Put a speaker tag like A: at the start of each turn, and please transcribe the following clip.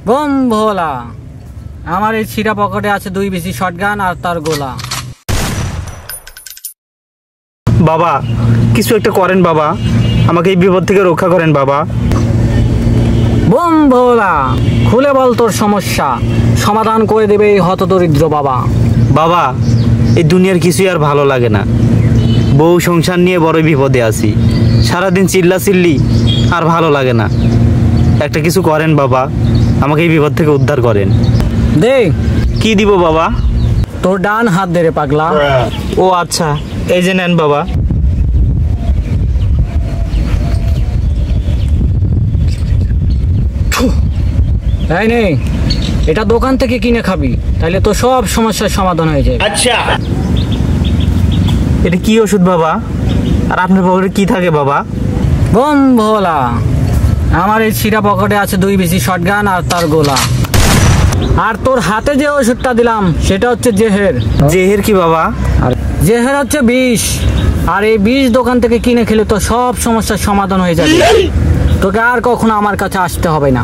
A: Bomb ভোলা, আমার এই ছিঁড়া পকেটে আছে 2 বিসি শটগান আর তার গোলা।
B: বাবা কিছু একটা করেন বাবা, আমাকে এই বিপদ থেকে রক্ষা করেন বাবা।
A: বম ভোলা, খুলে বল তোর সমস্যা, সমাধান করে দেবে এই হতদরিদ্র বাবা।
B: বাবা এই দুনিয়ার কিছুই আর ভালো লাগে না, বউ সংসার নিয়ে বড় বিপদে আছি, সারাদিন চিল্লা চিল্লি আর ভালো লাগে না। একটা কিছু করেন বাবা, আমাকে এই বিপদ থেকে উদ্ধার করেন।
A: দে।
B: কি দিব বাবা?
A: তোর ডান হাত দে রে পাগলা।
B: ও আচ্ছা, এই যে নেন বাবা।
A: তাই নেই, এটা দোকান থেকে কিনে খাবি, তাহলে তো সব সমস্যার সমাধান হয়ে যায়।
B: আচ্ছা, এটা কি ওষুধ বাবা? আর আপনার পকেটে কি থাকে বাবা?
A: বম ভোলা, আমার এই ছিঁড়া পকেটে আছে 2 বিসি শটগান আর তার গোলা। আর তোর হাতে যে ওষুধটা দিলাম সেটা হচ্ছে জেহের।
B: জেহের কি বাবা?
A: আর জেহের হচ্ছে বিষ, আর এই বিষ দোকান থেকে কিনে খেলে তো সব সমস্যার সমাধান হয়ে যাবে, তোকে আর কখনো আমার কাছে আসতে হবে না।